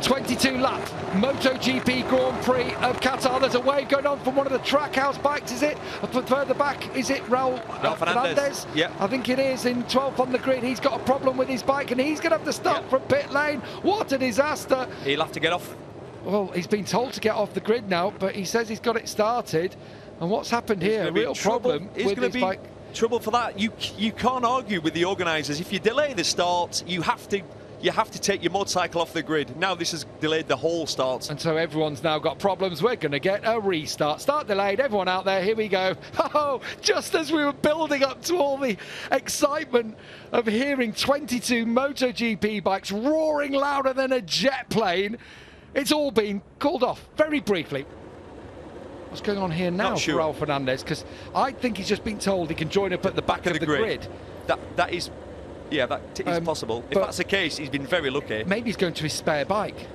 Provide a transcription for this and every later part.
22-lap MotoGP Grand Prix of Qatar. There's a wave going on from one of the Trackhouse bikes, is it? Further back, is it Raul Fernandez? Yeah. I think it is, in 12th on the grid. He's got a problem with his bike and he's going to have to stop from pit lane. What a disaster. He'll have to get off. Well, he's been told to get off the grid now, but he says he's got it started. And what's happened here? A real problem with his bike. Trouble for that. You can't argue with the organisers. If you delay the start, you have to take your motorcycle off the grid. Now this has delayed the whole start. And so everyone's now got problems. We're going to get a restart. Start delayed. Everyone out there, here we go. Oh, just as we were building up to all the excitement of hearing 22 MotoGP bikes roaring louder than a jet plane, it's all been called off very briefly. What's going on here now for Raul Fernandez? Because I think he's just been told he can join up at the back of the grid. That is possible. If that's the case, he's been very lucky. Maybe he's going to his spare bike.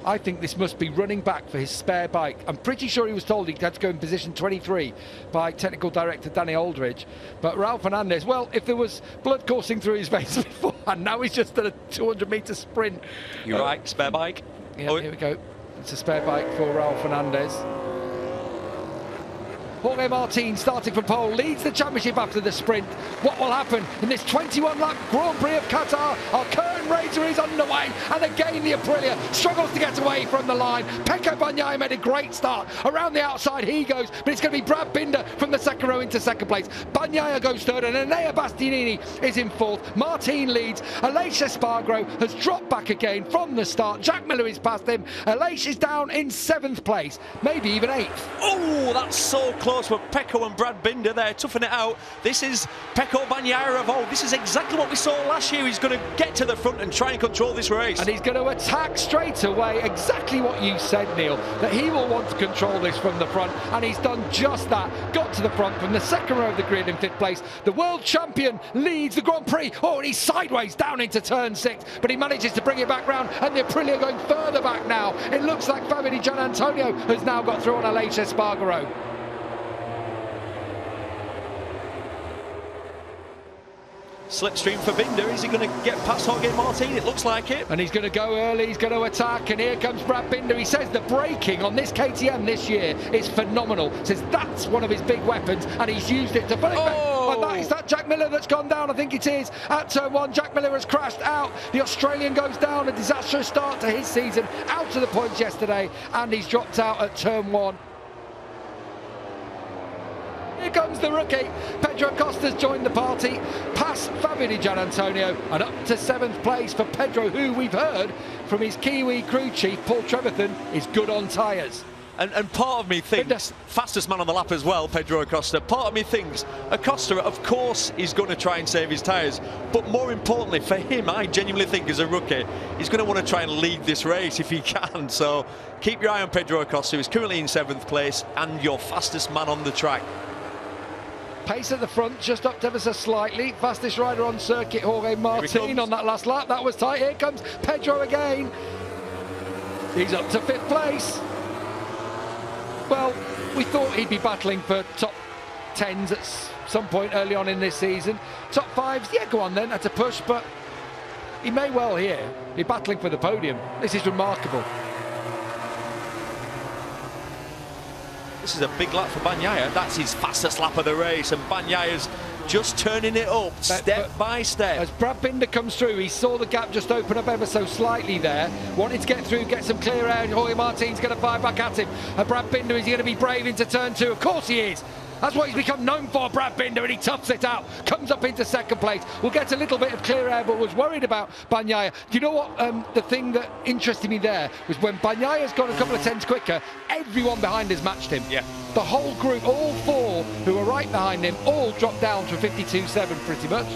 I think this must be running back for his spare bike. I'm pretty sure he was told he had to go in position 23 by technical director Danny Aldridge. But Raul Fernandez, well, if there was blood coursing through his veins beforehand, now he's just at a 200-metre sprint. You're right, spare bike. Yeah, here we go. It's a spare bike for Raul Fernandez. Jorge Martin, starting from pole, leads the championship after the sprint. What will happen in this 21-lap Grand Prix of Qatar? Our curtain raiser is underway, and again the Aprilia struggles to get away from the line. Pecco Bagnaia made a great start. Around the outside he goes, but it's going to be Brad Binder from the second row into second place. Bagnaia goes third, and Enea Bastianini is in fourth. Martin leads. Aleix Espargaro has dropped back again from the start. Jack Miller is past him. Aleix is down in seventh place, maybe even eighth. Oh, that's so close. With Pecco and Brad Binder there, toughing it out. This is Pecco Bagnaia of old. This is exactly what we saw last year. He's going to get to the front and try and control this race. And he's going to attack straight away. Exactly what you said, Neil, that he will want to control this from the front. And he's done just that. Got to the front from the second row of the grid in fifth place. The world champion leads the Grand Prix. Oh, and he's sideways down into turn 6. But he manages to bring it back round. And the Aprilia going further back now. It looks like Fabio Di Gianantonio has now got through on Aleix Espargaro. Slipstream for Binder. Is he going to get past Jorge Martin? It looks like it. And he's going to go early, he's going to attack, and here comes Brad Binder. He says the braking on this KTM this year is phenomenal. Says that's one of his big weapons, and he's used it to put it back. And is that Jack Miller that's gone down? I think it is. At turn 1, Jack Miller has crashed out. The Australian goes down, a disastrous start to his season, out to the points yesterday, and he's dropped out at turn 1. Here comes the rookie. Pedro Acosta's joined the party, past Fabio Di Gianantonio, and up to 7th place for Pedro, who we've heard from his Kiwi crew chief, Paul Trevethan, is good on tyres. And part of me thinks, fastest man on the lap as well, Pedro Acosta, part of me thinks Acosta, of course, is going to try and save his tyres, but more importantly for him, I genuinely think as a rookie, he's going to want to try and lead this race if he can. So keep your eye on Pedro Acosta, who's currently in 7th place and your fastest man on the track. Pace at the front, just upped ever so slightly. Fastest rider on circuit, Jorge Martin, on that last lap. That was tight. Here comes Pedro again. He's up to 5th place. Well, we thought he'd be battling for top 10s at some point early on in this season. Top 5s, yeah, go on then, that's a push, but he may well here be battling for the podium. This is remarkable. This is a big lap for Bagnaia. That's his fastest lap of the race, and Bagnaia's just turning it up step by step. As Brad Binder comes through, he saw the gap just open up ever so slightly there. Wanted to get through, get some clear air. Jorge Martin's going to fire back at him. And Brad Binder, is he going to be brave into turn 2? Of course he is. That's what he's become known for, Brad Binder, and he toughs it out. Comes up into 2nd place. We'll get a little bit of clear air, but was worried about Bagnaia. Do you know what? The thing that interested me there was when Bagnaia's gone a couple of tenths quicker, everyone behind has matched him. Yeah. The whole group, all 4 who were right behind him, all dropped down to 52.7 pretty much.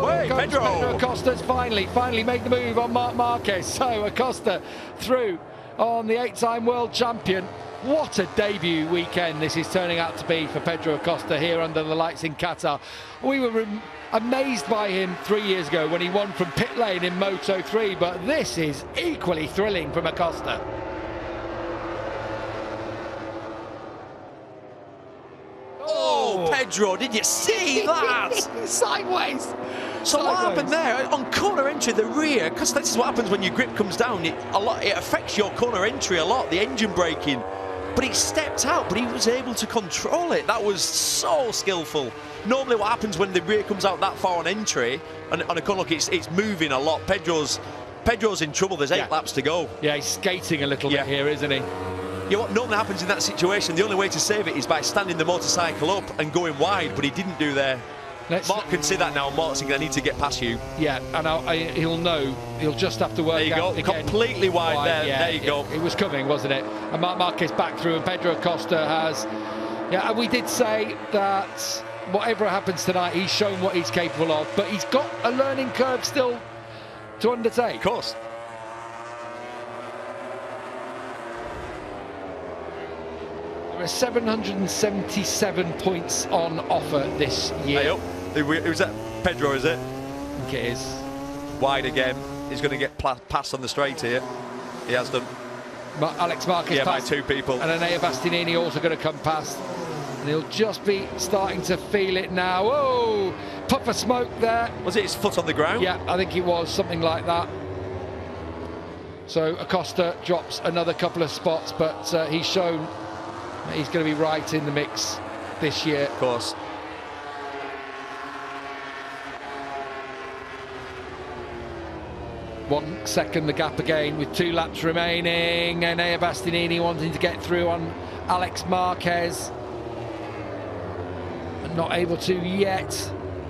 Wait, Pedro Acosta's finally made the move on Marc Marquez. So Acosta through on the 8-time world champion. What a debut weekend this is turning out to be for Pedro Acosta here under the lights in Qatar. We were amazed by him 3 years ago when he won from pit lane in Moto3, but this is equally thrilling from Acosta. Oh, Pedro, did you see that? Sideways. So what happened there on corner entry, the rear? Because this is what happens when your grip comes down. It affects your corner entry a lot. The engine braking. But he stepped out, but he was able to control it. That was so skillful. Normally what happens when the rear comes out that far on entry, and on a corner, look, it's moving a lot. Pedro's in trouble. There's 8 laps to go. Yeah, he's skating a little bit here, isn't he? You know what normally happens in that situation, the only way to save it is by standing the motorcycle up and going wide, but he didn't do there. Mark can see that now. Mark's thinking, I need to get past you. Yeah, and he'll know. He'll just have to work out. There you go, completely wide there. Yeah, there you go. It was coming, wasn't it? And Marc Marquez back through, and Pedro Acosta has. Yeah, and we did say that whatever happens tonight, he's shown what he's capable of, but he's got a learning curve still to undertake. Of course. There are 777 points on offer this year. Hey up. Who's that? Pedro, is it? I think it is. Wide again. He's going to get passed on the straight here. He has done. Alex Marquez by 2 people. And Enea Bastianini also going to come past. And he'll just be starting to feel it now. Whoa! Puff of smoke there. Was it his foot on the ground? Yeah, I think it was something like that. So Acosta drops another couple of spots, but he's shown that he's going to be right in the mix this year. Of course. One second the gap again with 2 laps remaining. Enea Bastianini wanting to get through on Alex Marquez. But not able to yet.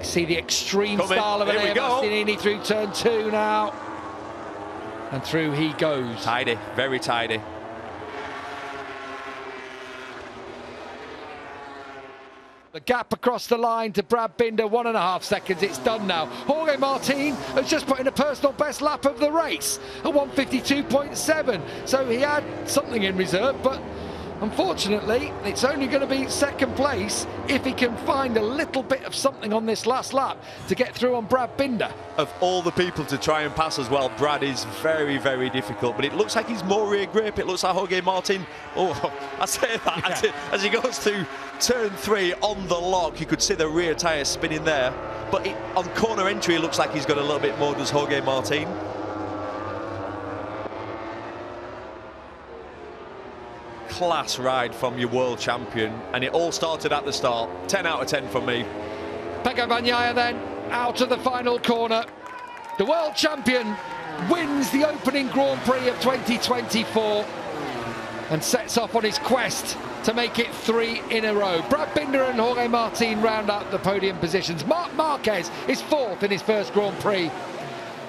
See the extreme style of Enea Bastianini through turn 2 now. And through he goes. Tidy, very tidy. The gap across the line to Brad Binder, 1.5 seconds. It's done now. Jorge Martin has just put in a personal best lap of the race at 1:52.7. So he had something in reserve, but unfortunately, it's only going to be second place if he can find a little bit of something on this last lap to get through on Brad Binder. Of all the people to try and pass as well, Brad is very, very difficult. But it looks like he's more rear grip. It looks like Jorge Martin. Oh, I say that as he goes to turn 3 on the lock. You could see the rear tyre spinning there. But on corner entry, it looks like he's got a little bit more, does Jorge Martin. Class ride from your world champion, and it all started at the start. 10 out of 10 from me. Pecco Bagnaia then out of the final corner. The world champion wins the opening Grand Prix of 2024 and sets off on his quest to make it 3 in a row. Brad Binder and Jorge Martin round out the podium positions. Marc Marquez is 4th in his first Grand Prix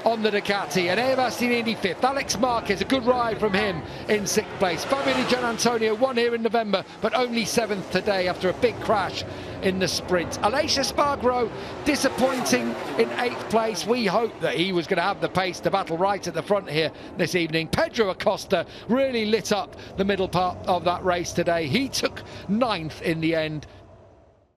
on the Ducati, and Enea Bastianini 5th. Alex Marquez, a good ride from him in 6th place. Fabio Di Gianantonio won here in November, but only 7th today after a big crash in the sprint. Aleix Espargaro disappointing in 8th place. We hoped that he was going to have the pace to battle right at the front here this evening. Pedro Acosta really lit up the middle part of that race today. He took 9th in the end.